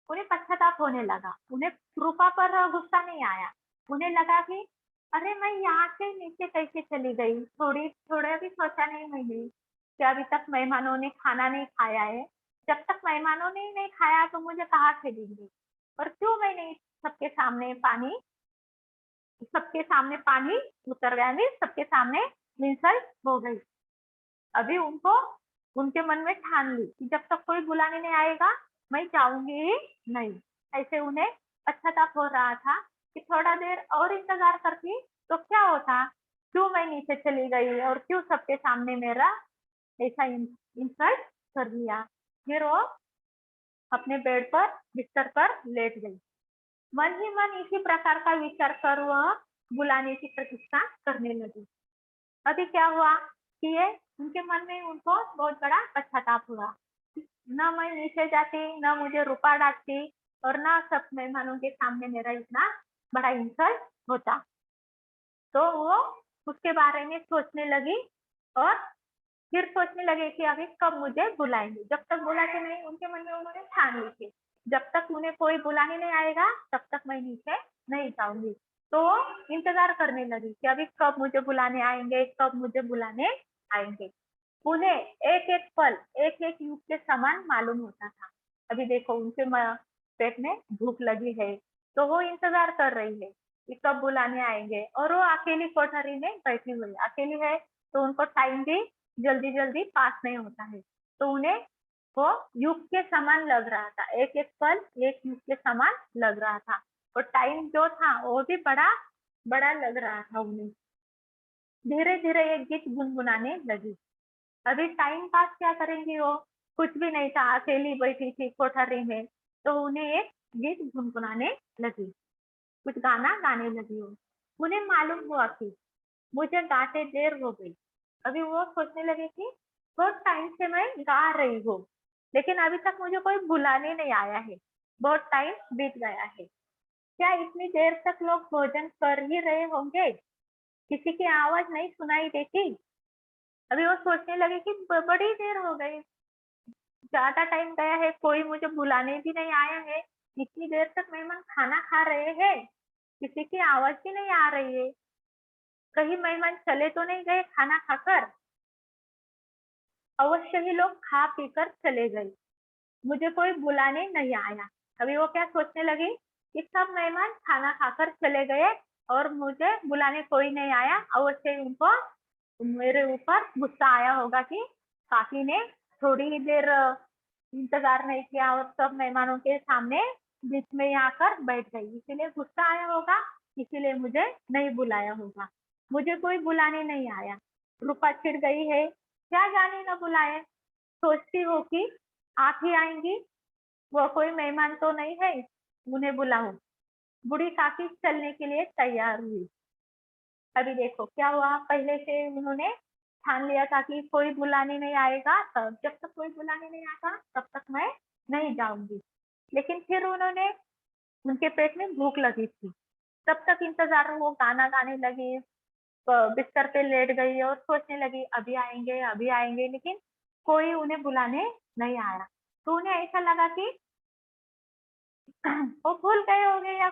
उन्हें पश्चाताप होने लगा। उन्हें रूपा पर गुस्सा नहीं आया, उन्हें लगा कि अरे मैं यहाँ से नीचे कैसे चली गई, थोड़ा भी सोचा नहीं मैंने कि अभी तक मेहमानों ने खाना नहीं खाया है। जब तक मेहमानों ने ही नहीं खाया तो मुझे कहाँ से देंगे, और क्यों मैं नहीं सबके सामने पानी सबके सामने पानी उतर गया, नहीं सबके सामने इंसल्ट हो गई। अभी उनको उनके मन में ठान ली कि जब तक कोई बुलाने नहीं आएगा मैं जाऊंगी ही नहीं। ऐसे उन्हें पश्चाताप हो रहा था कि थोड़ा देर और इंतजार करती तो क्या होता, क्यों मैं नीचे चली गई और क्यों सबके सामने मेरा ऐसा इंसल्ट कर दिया। फिर वो अपने बेड पर बिस्तर पर लेट गई। मन ही मन इसी प्रकार का विचार कर वह बुलाने की प्रतीक्षा करने लगी। अभी क्या हुआ कि ये उनके मन में उनको बहुत बड़ा पश्चाताप हुआ। न मैं नीचे जाती, न मुझे रूपा डांटती और न सब मेहमानों के सामने मेरा इतना बड़ा इंसल्ट होता। तो वो उसके बारे में सोचने लगी और फिर सोचने लगे कि अभी कब मुझे बुलाएंगे। जब तक बुलाते नहीं, उनके मन में उन्होंने ठान ली थी जब तक उन्हें कोई बुलाने नहीं आएगा तब तक मैं नीचे नहीं जाऊंगी। तो वो इंतजार करने लगी कि अभी कब मुझे बुलाने आएंगे, कब मुझे बुलाने आएंगे। उन्हें एक एक पल एक एक युग के समान मालूम होता था। अभी देखो उनके पेट में भूख लगी है तो वो इंतजार कर रही है कि कब बुलाने आएंगे, और वो अकेली कोठरी में बैठी हुई अकेली है तो उनको टाइम भी जल्दी जल्दी पास नहीं होता है। तो उन्हें वो युग के समान लग रहा था, एक एक पल एक युग के समान लग रहा था और टाइम जो था वो भी बड़ा बड़ा लग रहा था उन्हें। धीरे धीरे एक गीत गुनगुनाने लगी। अभी टाइम पास क्या करेंगी वो, कुछ भी नहीं था, अकेली बैठी थी कोठरी में। तो उन्हें एक गीत गुनगुनाने लगी, कुछ गाना गाने लगी वो। उन्हें मालूम हुआ कि मुझे गाते देर हो गई। अभी वो सोचने लगे कि बहुत टाइम से मैं गा रही हूँ लेकिन अभी तक मुझे कोई बुलाने नहीं आया है, बहुत टाइम बीत गया है। क्या इतनी देर तक लोग भोजन कर ही रहे होंगे, किसी की आवाज नहीं सुनाई देती। अभी वो सोचने लगे कि बड़ी देर हो गई, ज्यादा टाइम गया है, कोई मुझे बुलाने भी नहीं आया है। इतनी देर तक मेहमान खाना खा रहे हैं, किसी की आवाज भी नहीं आ रही है। कहीं मेहमान चले तो नहीं गए खाना खाकर। अवश्य ही लोग खा पीकर चले गए, मुझे कोई बुलाने नहीं आया। अभी वो क्या सोचने लगी कि सब मेहमान खाना खाकर चले गए और मुझे बुलाने कोई नहीं आया। अवश्य ही उनको मेरे ऊपर गुस्सा आया होगा कि काकी ने थोड़ी ही देर इंतजार नहीं किया और सब मेहमानों के सामने बीच में ही आकर बैठ गई, इसीलिए गुस्सा आया होगा, इसीलिए मुझे नहीं बुलाया होगा। मुझे कोई बुलाने नहीं आया, रूपा चिढ़ गई है, क्या जाने न बुलाए। सोचती हो कि आप ही आएंगी, वो कोई मेहमान तो नहीं है, उन्हें बुलाऊं। बूढ़ी काफी चलने के लिए तैयार हुई। अभी देखो क्या हुआ, पहले से उन्होंने ठान लिया था कि कोई बुलाने नहीं आएगा, तब जब तक कोई बुलाने नहीं आता तब तक मैं नहीं जाऊंगी। लेकिन फिर उन्होंने, उनके पेट में भूख लगी थी, तब तक इंतजार, वो गाना गाने लगी, बिस्तर पे लेट गई और सोचने लगी अभी आएंगे, लेकिन कोई उन्हें बुलाने नहीं आया। तो उन्हें ऐसा लगा कि वो भूल गए होंगे या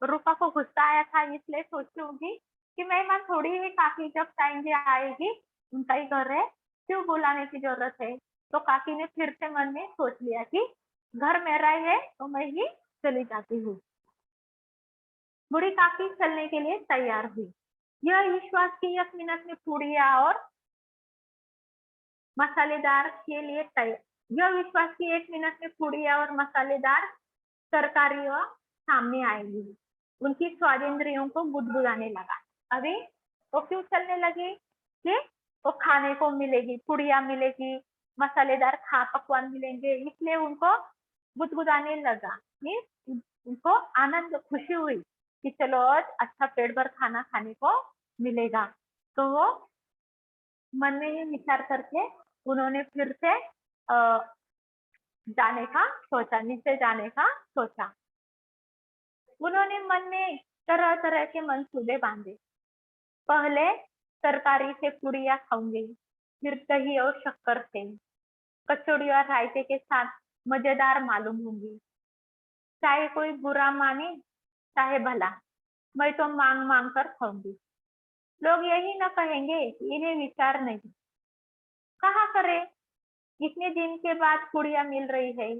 रूपा को गुस्सा आया था, इसलिए सोचती होंगी कि मेहमान थोड़ी ही काकी जब टाइम भी आएगी, उनका ही घर है, क्यों बुलाने की जरूरत है। तो काकी ने फिर से मन में सोच लिया कि घर मेरा ही है तो मैं ही चली जाती हूँ। बूढ़ी काकी चलने के लिए तैयार हुई। यह विश्वास की 1 मिनट में पूड़िया और मसालेदार के लिए तैयार, यह विश्वास की 1 मिनट में पूड़िया और मसालेदार तरकारियां सामने आएगी। उनकी स्वादेंद्रियों को गुदगुदाने लगा। अभी वो क्यों चलने लगी कि वो खाने को मिलेगी, पुड़िया मिलेगी, मसालेदार खा पकवान मिलेंगे, इसलिए उनको गुदगुदाने लगा। उनको आनंद खुशी हुई कि चलो आज अच्छा पेट भर खाना खाने को मिलेगा। तो वो मन में ये विचार करके उन्होंने फिर से जाने का सोचा, नीचे जाने का सोचा। उन्होंने मन में तरह तरह के मंसूबे बांधे। पहले तरकारी से पुड़िया खाऊंगी, फिर दही और शक्कर से, कचौड़ी और रायते के साथ मजेदार मालूम होंगी। चाहे कोई बुरा माने चाहे भला, मैं तो मांग मांग कर खाऊंगी। लोग यही न कहेंगे कि इन्हें विचार नहीं। कहा करे, इतने दिन के बाद पुड़िया मिल रही है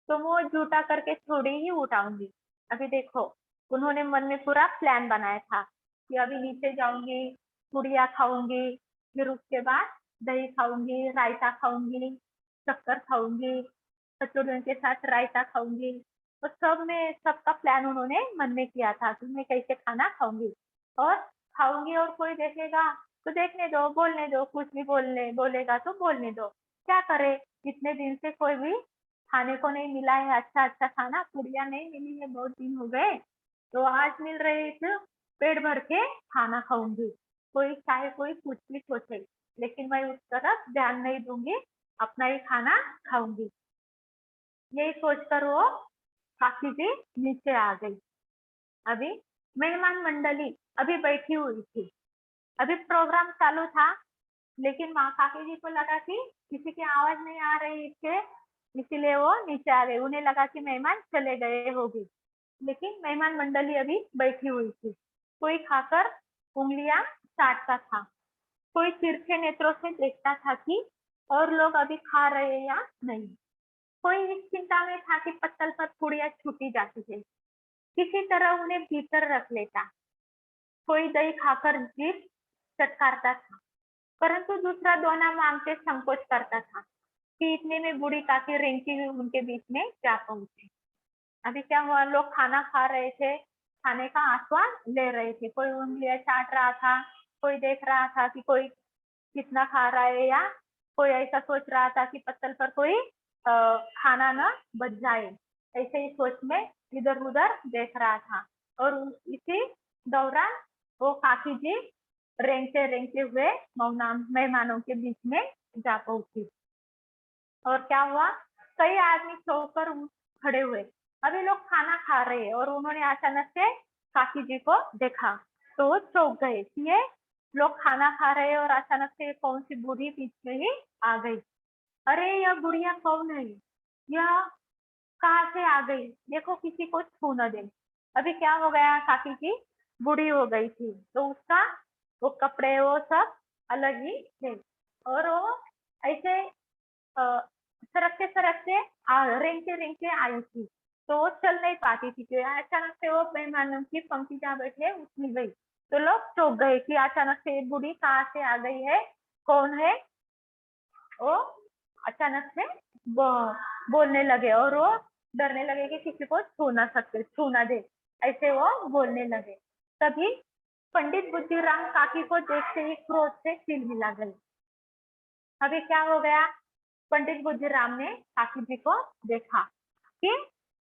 तो वो झूठा करके थोड़ी ही उठाऊंगी। अभी देखो उन्होंने मन में पूरा प्लान बनाया था कि अभी नीचे जाऊंगी, पुड़िया खाऊंगी, फिर उसके बाद दही खाऊंगी, रायता खाऊंगी, शक्कर खाऊंगी, कचौड़ियों के साथ रायता खाऊंगी। तो सब में सबका प्लान उन्होंने मन में किया था कि मैं कैसे खाना खाऊंगी और खाऊंगी, और कोई देखेगा तो देखने दो, बोलने दो, कुछ भी बोलेगा तो बोलने दो। क्या करे, इतने दिन से कोई भी खाने को नहीं मिला है अच्छा अच्छा खाना, पूड़ियाँ नहीं मिली है, बहुत दिन हो गए, तो आज मिल रही है, पेट भर के खाना खाऊंगी। कोई चाहे कोई कुछ भी सोचे, लेकिन मैं उस तरफ ध्यान नहीं दूंगी, अपना ही खाना खाऊंगी। यही सोचकर वो काकी जी नीचे आ गई। अभी मेहमान मंडली अभी बैठी हुई थी, अभी प्रोग्राम चालू था, लेकिन माँ काकी जी को लगा कि किसी की आवाज नहीं आ रही इसके, इसीलिए वो नीचे आ गए। उन्हें लगा कि मेहमान चले गए होंगे, लेकिन मेहमान मंडली अभी बैठी हुई थी। कोई खाकर उंगलियां चाटता था, कोई तिरछे नेत्रों से देखता था कि और लोग अभी खा रहे या नहीं। कोई इस चिंता में था कि पत्तल पर पुड़िया छूटी जाती है, किसी तरह उन्हें भीतर रख लेता। कोई दही खाकर जीभ चटकारता था, परंतु दूसरा दोना मांगते संकोच करता था कि इतने में बूढ़ी काकी रेंकी उनके बीच में जा पहुंची। अभी क्या हुआ, लोग खाना खा रहे थे, खाने का आस्वाद ले रहे थे, कोई उंगलियां चाट रहा था, कोई देख रहा था कि कोई कितना खा रहा है, या कोई ऐसा सोच रहा था कि पत्तल पर कोई खाना न बच जाए, ऐसे ही सोच में इधर उधर देख रहा था। और इसी दौरान वो काकी जी रेंगते रेंगते हुए मेहमानों के बीच में जा पहुंची। और क्या हुआ, कई आदमी चौंक खड़े हुए। अभी लोग खाना खा रहे हैं और उन्होंने अचानक से काकी जी को देखा, तो वो चौंक गए कि ये लोग खाना खा रहे हैं और अचानक से कौन सी बूढ़ी बीच में ही आ गई। अरे यह बुढ़िया कौन है, यह कहाँ से आ गई, देखो किसी को छू न दे। अभी क्या हो गया, काकी की बूढ़ी हो गई थी, तो उसका वो कपड़े वो सब अलग ही थे, और वो ऐसे सरकते सरकते रेंगते रेंगते आई थी, तो वो चल नहीं पाती थी। कि अचानक से वो मेहमानों की पंक्ति जहाँ बैठी है उसमें गई, तो लोग चौंक गए कि अचानक से बूढ़ी कहाँ से आ गई है, कौन है। वो अचानक से बोलने लगे और वो डरने लगे कि किसी को छू ना दे, ऐसे वो बोलने लगे। तभी पंडित बुद्धिराम काकी को देखते ही क्रोध से चिलमिला गए। अभी क्या हो गया, पंडित बुद्धिराम ने काकी जी को देखा कि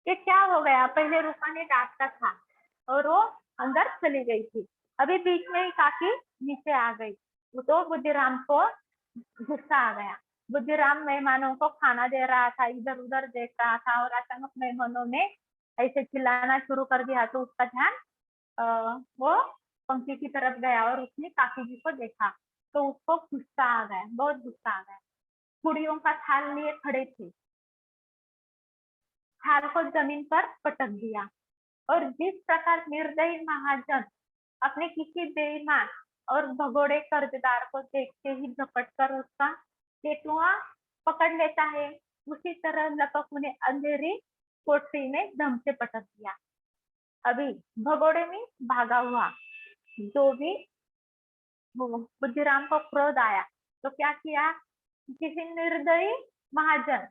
ये क्या हो गया, पहले रूपा ने डांटा था और वो अंदर चली गई थी, अभी बीच में ही काकी नीचे आ गई, तो बुद्धिराम को गुस्सा आ गया। बुद्धिराम मेहमानों को खाना दे रहा था, इधर उधर देख रहा था, और अचानक मेहमानों ने ऐसे चिल्लाना शुरू कर दिया, तो उसका ध्यान वो पंक्ति की तरफ गया और उसने काकी जी को देखा, तो उसको गुस्सा आ गया, बहुत गुस्सा आ गया। पुड़ियों का थाल लिए खड़े थे, थाल को जमीन पर पटक दिया, और जिस प्रकार निर्दयी महाजन अपने किसी बेईमान और भगोड़े कर्जदार को देखते ही झपट कर उसका केतुआ पकड़ लेता है, उसी तरह लपक उन्हें अंधेरी कोठरी में दम से पटक दिया। अभी भगोड़े में भागा हुआ जो भी बुद्धिराम को क्रोध आया, तो क्या किया, किसी निर्दयी महाजन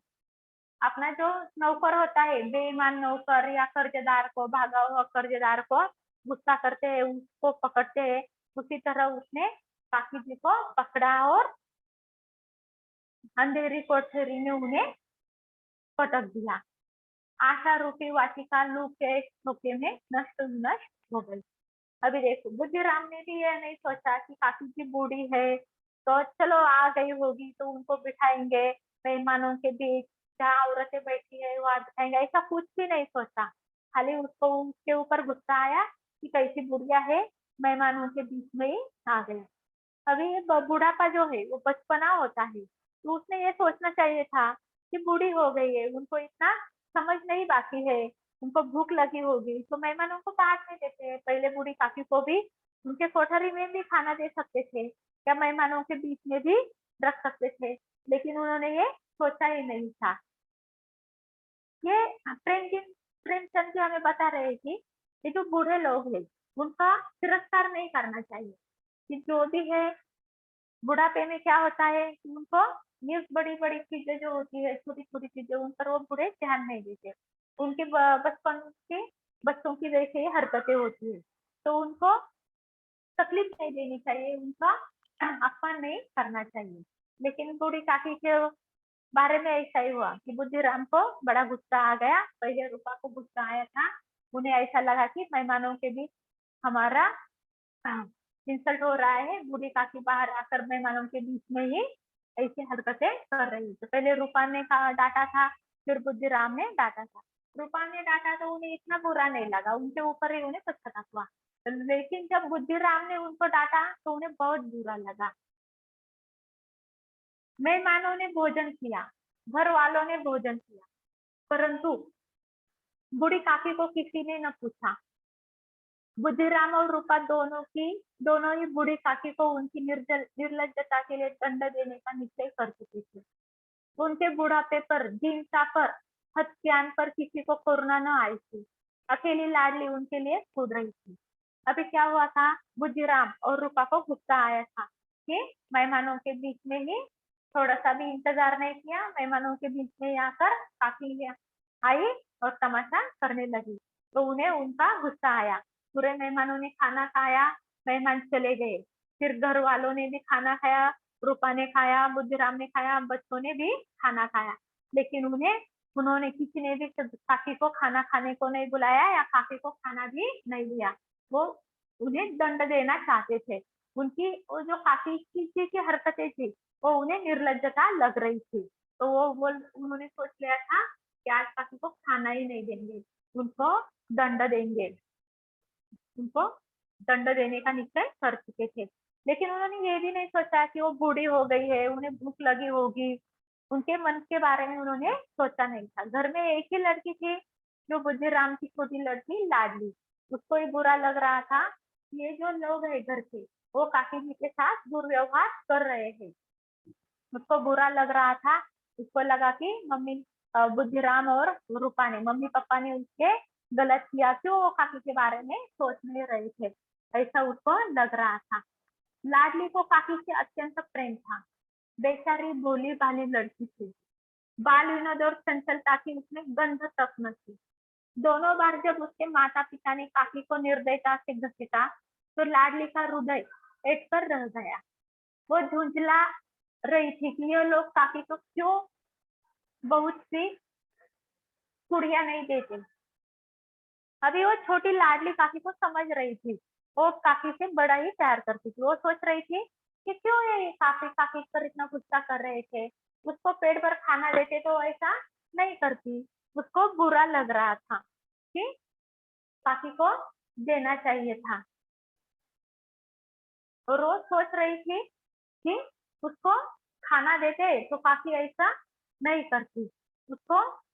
अपना जो नौकर होता है, बेईमान नौकर या कर्जदार को, भागा हुआ कर्जदार को गुस्सा करते हैं, उसको पकड़ते हैं, उसी तरह उसने काकी जी को पकड़ा और अंधेरी कोठरी में उन्हें पटक दिया। आशा रूपी वाटिका लू के धोखे में नष्ट नष्ट हो गई। अभी देखो, बुद्धिराम ने भी यह नहीं सोचा कि काकी जी बूढ़ी है, तो चलो आ गई होगी तो उनको बिठाएंगे मेहमानों के बीच, जहाँ औरतें बैठी है वहां बिठाएंगे, ऐसा कुछ भी नहीं सोचा। खाली उसको उसके ऊपर गुस्सा आया कि कैसी बुढ़िया है, मेहमानों के बीच में ही आ गया। अभी ये बुढ़ापा जो है वो बचपना होता है, तो उसने ये सोचना चाहिए था कि बूढ़ी हो गई है, उनको इतना समझ नहीं बाकी है, उनको भूख लगी होगी, तो मेहमानों को बाहर नहीं देते, पहले बूढ़ी काकी को भी उनके कोठरी में भी खाना दे सकते थे, या मेहमानों के बीच में भी रख सकते थे, लेकिन उन्होंने ये सोचा ही नहीं था। ये प्रेमचंद जी हमें बता रहे हैं कि ये जो बूढ़े लोग हैं उनका तिरस्कार नहीं करना चाहिए, कि जो भी है बुढ़ापे में क्या होता है कि उनको ये बड़ी-बड़ी चीज़ें जो होती है, छोटी-छोटी चीज़ें उन पर वो बूढ़े ध्यान नहीं देते। उनके बचपन के बच्चों की वैसे ही हरकतें होती है। तो उनको तकलीफ नहीं देनी चाहिए, उनका अपमान नहीं करना चाहिए। लेकिन बूढ़ी काकी के बारे में ऐसा ही हुआ कि बुद्धिराम को बड़ा गुस्सा आ गया। पहले रूपा को गुस्सा आया था। उन्हें ऐसा लगा कि मेहमानों के बीच हमारा इंसल्ट हो रहा है। बूढ़ी काकी बाहर आकर मेहमानों के बीच में ही ऐसी हरकतें कर रही। तो पहले रूपा ने कहा डाँटा था, फिर बुद्धिराम ने डाँटा था। रूपा ने डाँटा तो उन्हें इतना बुरा नहीं लगा, उनके ऊपर ही उन्हें पश्चाताप हुआ। लेकिन जब बुद्धिराम ने उनको डाँटा तो उन्हें बहुत बुरा लगा। मेहमानों ने भोजन किया, घर वालों ने भोजन किया, परंतु बूढ़ी काकी को किसी ने न पूछा। बुद्धिराम और रूपा दोनों ही बूढ़ी काकी को उनकी निर्लज्जता के लिए दंड देने का निश्चय कर चुके थे। उनके बुढ़ापे पर, दीनता पर, हत्यान पर किसी को करुणा न आई थी। अकेली लाडली उनके लिए कूद रही थी। अभी क्या हुआ था, बुद्धिराम और रूपा को गुस्सा आया था कि मेहमानों के बीच में ही थोड़ा सा भी इंतजार नहीं किया, मेहमानों के बीच में आकर काकी आई और तमाशा करने लगी। तो उन्हें उनका गुस्सा आया। पूरे मेहमानों ने खाना खाया, मेहमान चले गए। फिर घर वालों ने भी खाना खाया, रूपा ने खाया, बुद्धिराम ने खाया, बच्चों ने भी खाना खाया। लेकिन उन्होंने किसी ने भी काकी को खाना खाने को नहीं बुलाया या काकी को खाना भी नहीं दिया। वो उन्हें दंड देना चाहते थे। उनकी वो जो काकी की हरकतें थी, वो उन्हें निर्लज्जता लग रही थी। तो उन्होंने सोच लिया था कि आज काकी को खाना ही नहीं देंगे, उनको दंड देंगे। उनको दंड देने का निश्चय कर चुके थे। लेकिन उन्होंने ये भी नहीं सोचा कि वो बूढ़ी हो गई है, उन्हें भूख लगी होगी। उनके मन के बारे में उन्होंने सोचा नहीं था। घर में एक ही लड़की थी, जो बुद्धिराम की छोटी लड़की लाडली। उसको ही बुरा लग रहा था, ये जो लोग हैं घर के, वो काकी जी के साथ दुर्व्यवहार कर रहे हैं। उसको बुरा लग रहा था। उसको लगा कि बुद्धिराम और रूपा ने, मम्मी-पापा ने उसके गलत किया, क्यों वो काकी के बारे में सोच नहीं रहे थे। ऐसा उसको लग रहा था। लाडली को काकी से अत्यंत प्रेम था। बेचारी भोली-भाली लड़की थी। बाल विनोद और चंचलता की उसमें गंध तक न थी। दोनों बार जब उसके माता-पिता ने काकी को निर्दयता से घसीटा, तो लाडली का हृदय एक पर रह गया। वो झुंझला रही थी कि ये लोग काकी को क्यों बहुत सी कुड़िया नहीं देते। अभी वो छोटी लाडली काकी को समझ रही थी। वो काकी से बड़ा ही प्यार करती थी। वो सोच रही थी कि क्यों ये काकी काकी पर इतना गुस्सा कर रहे थे। उसको पेट भर खाना देते तो ऐसा नहीं करती। उसको बुरा लग रहा था कि काकी को देना चाहिए था। और वो सोच रही थी कि उसको खाना देते तो काकी ऐसा नहीं करती। उसको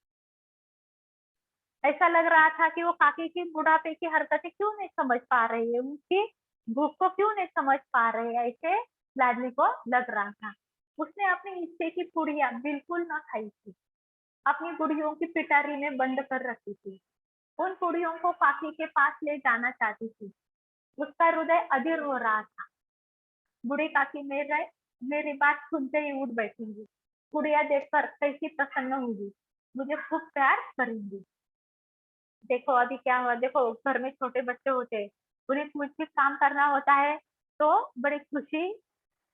ऐसा लग रहा था कि वो काकी की बुढ़ापे की हरकतें क्यों नहीं समझ पा रही है, उनकी भूख को क्यों नहीं समझ पा रही है, ऐसे लाडली को लग रहा था। उसने अपने हिस्से की पुड़िया बिल्कुल ना खाई थी, अपनी गुड़ियों की पिटारी में बंद कर रखी थी। उन गुड़ियों को काकी के पास ले जाना चाहती थी। उसका हृदय अधीर हो रहा था। बूढ़ी काकी मेरी बात सुनते ही उठ बैठेंगी। गुड़िया देखकर कैसी प्रसन्न होगी, मुझे खूब प्यार करेंगी। देखो अभी क्या हुआ, देखो घर में छोटे बच्चे होते हैं, उन्हें कुछ काम करना होता है तो बड़ी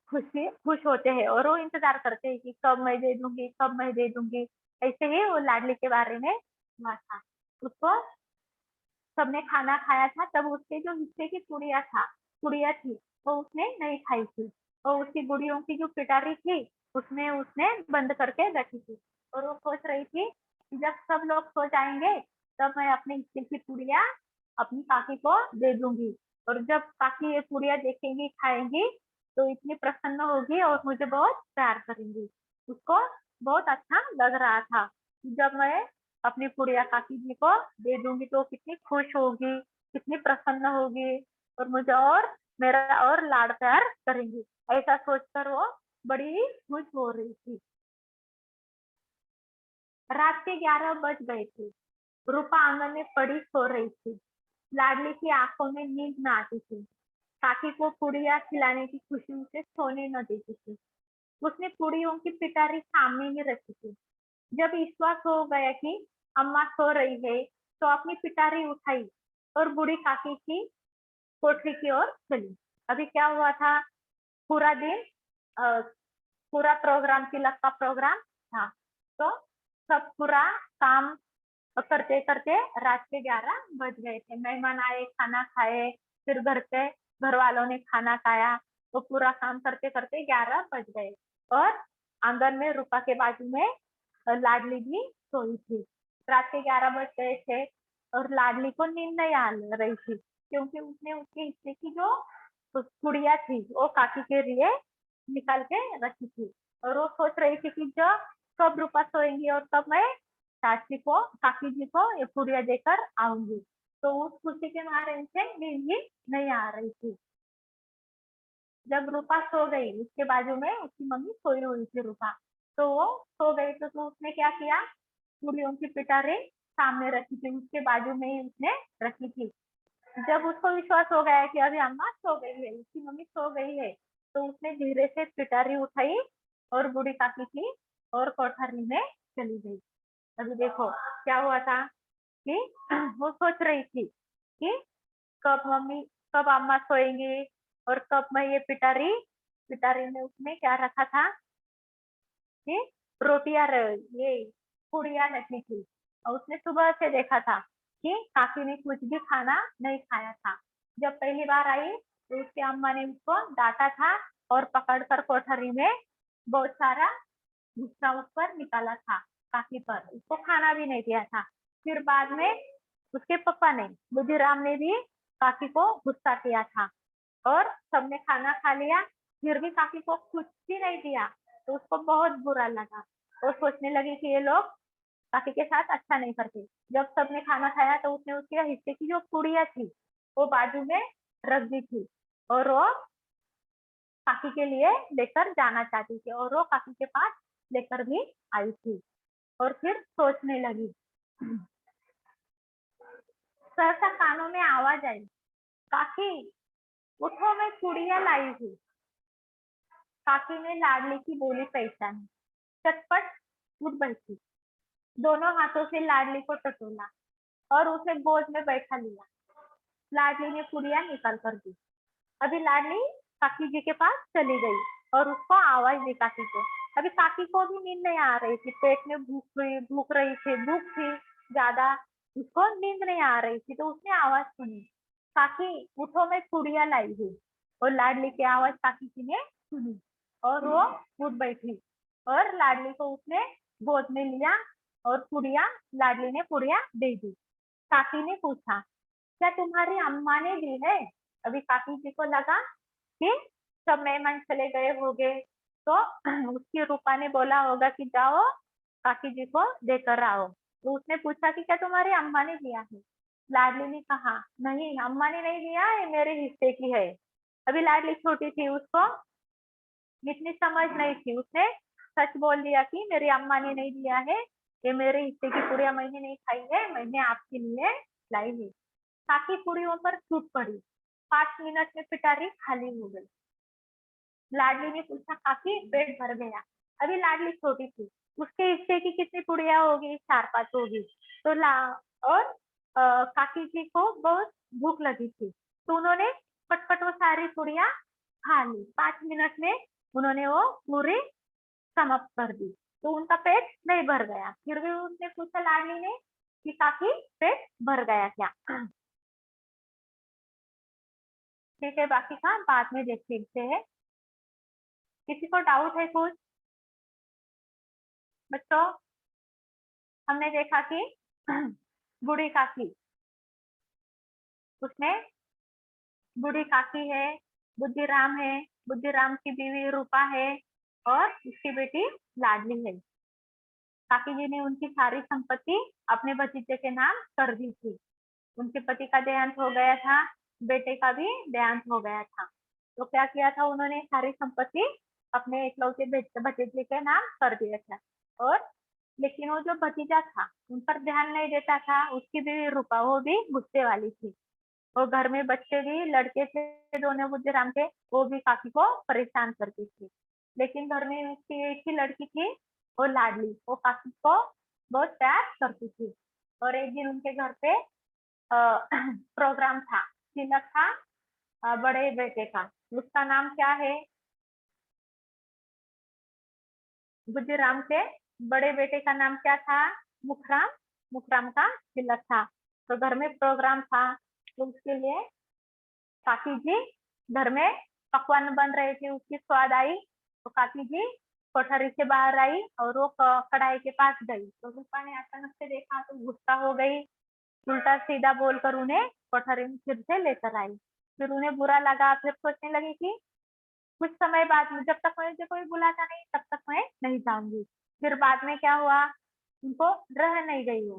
खुश होते हैं और वो इंतजार करते हैं कि कब मैं दे दूंगी, कब मैं दे दूंगी। ऐसे ही वो लाडली के बारे में हुआ था। उसको सबने खाना खाया था, तब उसके जो हिस्से की गुड़िया थी, वो उसने नहीं खाई थी। और उसकी गुड़ियों की जो पिटारी थी, उसमें उसने बंद करके रखी थी। और वो सोच रही थी कि जब सब लोग सो जाएंगे, तब मैं अपने हिस्से की पुड़िया अपनी काकी को दे दूंगी। और जब काकी ये पुड़िया देखेंगी, खाएंगी, तो इतनी प्रसन्न होगी और मुझे बहुत प्यार करेंगी। उसको बहुत अच्छा लग रहा था कि जब मैं अपनी गुड़िया काकी जी को दे दूंगी तो कितनी खुश होगी, कितनी प्रसन्न होगी और मुझे और मेरा और लाड प्यार करेंगी। ऐसा सोचकर वो बड़ी ही खुश हो रही थी। रात के 11 बज गए थे। रूपा आंगन में पड़ी सो रही थी। लाडली की आंखों में नींद न आती थी। काकी को पुड़िया खिलाने की खुशी उसे सोने न देती थी। उसने पुड़ियों की पिटारी सामने ही रखी थी। जब विश्वास हो गया कि अम्मा सो रही है, तो अपनी पिटारी उठाई और बूढ़ी काकी की कोठरी की ओर चली। अभी क्या हुआ था, पूरा दिन पूरा प्रोग्राम, तिलक का प्रोग्राम था, तो सब पूरा काम करते करते रात के 11 बज गए थे। मेहमान आए, खाना खाए, फिर घर वालों ने खाना खाया, तो पूरा काम करते करते 11 बज गए। और आंगन में रूपा के बाजू में लाडली भी सोई थी। रात के 11 बज गए थे और लाडली को नींद नहीं आ रही थी, क्योंकि उसने उसके हिस्से की जो गुड़िया थी वो काकी के लिए निकाल के रखी थी। और वो सोच रही थी कि जो कब रूपा सोएंगी और कब मैं चाची को, काकी जी को ये पुड़िया देकर आऊंगी। तो उस खुशी के मारे उसे नींद ही नहीं आ रही थी। जब रूपा सो गई, उसके बाजू में उसकी मम्मी सोई हुई थी रूपा, तो वो सो गई, तो उसने क्या किया, पुड़ियों की पिटारी सामने रखी थी, उसके बाजू में ही उसने रखी थी। जब उसको विश्वास हो गया कि अभी अम्मा सो गई है, उसकी मम्मी सो गई है, तो उसने धीरे से पिटारी उठाई और बूढ़ी काकी की और कोठरी में चली गई। अभी देखो क्या हुआ था कि वो सोच रही थी कि कब अम्मा सोएंगी और कब मैं ये पिटारी पिटारी में उसने क्या रखा था कि रोटियां, ये पूड़ियां रखी थी। और उसने सुबह से देखा था कि काकी ने कुछ भी खाना नहीं खाया था। जब पहली बार आई तो उसके अम्मा ने उसको डांटा था और पकड़कर कोठरी में बहुत सारा गुस्सा उस पर निकाला था, काकी पर, उसको खाना भी नहीं दिया था। फिर बाद में उसके पापा ने, बुद्धिराम ने भी काकी को गुस्सा किया था और सबने खाना खा लिया, फिर भी काकी को कुछ भी नहीं दिया। तो उसको बहुत बुरा लगा और सोचने लगी कि ये लोग काकी के साथ अच्छा नहीं करते। जब सबने खाना खाया तो उसने उसके हिस्से की जो पुड़िया थी वो बाजू में रख दी थी और वो काकी के लिए लेकर जाना चाहती थी और वो काकी के पास लेकर भी आई थी। और फिर सोचने लगी, सहसा कानों में आवाज आई, काकी उठो, मैं चूड़िया लाई हूँ। काकी ने लाडली की बोली पहचानी, चटपट उठ बैठी, दोनों हाथों से लाडली को टटोला और उसे गोद में बैठा लिया। लाडली ने पुड़िया निकाल कर दी। अभी लाडली काकी जी के पास चली गई और उसको आवाज दी काकी को। अभी काकी को भी नींद नहीं आ रही थी, पेट में भूख थी ज्यादा, उसको नींद नहीं आ रही थी, तो उसने आवाज सुनी, काकी उठो, मैं पुड़िया लाई हूँ। और लाडली की आवाज काकी जी ने सुनी और वो उठ बैठी और लाडली को उसने गोद में लिया और पुड़िया, लाडली ने पुड़िया दे दी। काकी ने पूछा, क्या तुम्हारी अम्मा ने दी है? अभी काकी जी को लगा कि सब मेहमान चले गए होंगे, तो उसकी रूपा ने बोला होगा कि जाओ काकी जी को देकर आओ। तो उसने पूछा कि क्या तुम्हारी अम्मा ने दिया है? लाडली ने कहा, नहीं, अम्मा ने नहीं दिया, ये मेरे हिस्से की है। अभी लाडली छोटी थी, उसको इतनी समझ नहीं थी, उसने सच बोल दिया कि मेरी अम्मा ने नहीं दिया है, ये मेरे हिस्से की पूड़िया मैंने नहीं खाई है, मैंने आपके लिए लाई है। काकी पूड़ियों पर टूट पड़ी। 5 मिनट में पिटारी खाली हो गई। लाडली ने पूछा, काकी पेट भर गया? अभी लाडली छोटी थी, उसके हिस्से की कितनी पुड़िया होगी, 4-5 होगी। तो और काकी जी को बहुत भूख लगी थी, तो उन्होंने फटफट वो सारी पुड़िया खा ली। 5 मिनट में उन्होंने वो पूरी समाप्त कर दी, तो उनका पेट नहीं भर गया। फिर भी उसने पूछा लाडली ने कि काकी पेट भर गया क्या? ठीक है, बाकी का बाद में देखते हैं। किसी को डाउट है कुछ बच्चों? हमने देखा कि बूढ़ी काकी, उसमें बूढ़ी काकी है, बुद्धिराम है, बुद्धिराम की बीवी रूपा है और उसकी बेटी लाडली है। काकी जी ने उनकी सारी संपत्ति अपने भतीजे के नाम कर दी थी। उनके पति का देहांत हो गया था, बेटे का भी देहांत हो गया था। तो क्या किया था, उन्होंने सारी संपत्ति अपने इकलौते भतीजे के नाम कर दिया था। और लेकिन वो जो भतीजा था उन पर ध्यान नहीं देता था, उसकी भी रूपा, वो भी गुस्से वाली थी। और घर में बच्चे भी लड़के थे दोनों बुद्धिराम के, वो भी काफी को परेशान करती थी। लेकिन घर में उसकी एक ही लड़की थी, वो लाडली, वो काफी को बहुत प्यार करती थी। और एक दिन उनके घर पे प्रोग्राम था, तिलक था बड़े बेटे का। उसका नाम क्या है? बुद्धिराम के बड़े बेटे का नाम क्या था? मुखराम। मुखराम का तिलक था। तो घर में प्रोग्राम था, तो उसके लिए काकी जी घर में पकवान बन रहे थे, उसकी स्वाद आई तो काकी जी कोठरी से बाहर आई और वो कढ़ाई के पास गई। तो रूपा ने अचानक से देखा तो गुस्सा हो गई, उल्टा सीधा बोलकर उन्हें कोठरी में फिर से लेकर आई। फिर उन्हें बुरा लगा, फिर सोचने लगी कि कुछ समय बाद में जब तक मुझे कोई बुलाता नहीं तब तक मैं नहीं जाऊंगी। फिर बाद में क्या हुआ, उनको रह नहीं गई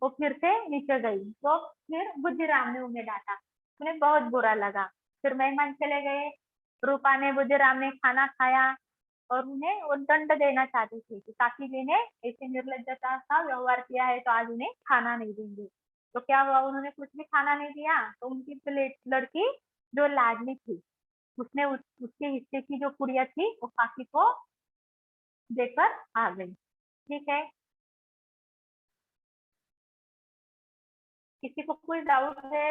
वो फिर से नीचे गई। तो फिर बुद्धिराम ने उन्हें डांटा, उन्हें बहुत बुरा लगा। फिर मेहमान चले गए, रूपा ने बुद्धिराम ने खाना खाया और उन्हें वो दंड देना चाहते थे कि काकी जी ने ऐसे निर्लज्जता का व्यवहार किया है तो आज उन्हें खाना नहीं देंगे। तो क्या हुआ, उन्होंने कुछ भी खाना नहीं दिया तो उनकी लड़की जो लाडली थी उसने उसके हिस्से की जो पुड़िया थी वो काकी को देकर आ गई। ठीक है, किसी को कोई डाउट है?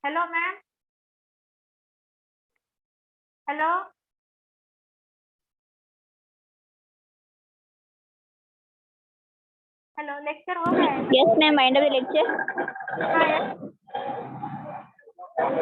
Hello ma'am, hello, hello, lecture हो गया है? Yes, ma'am. Mind of the lecture. हाँ,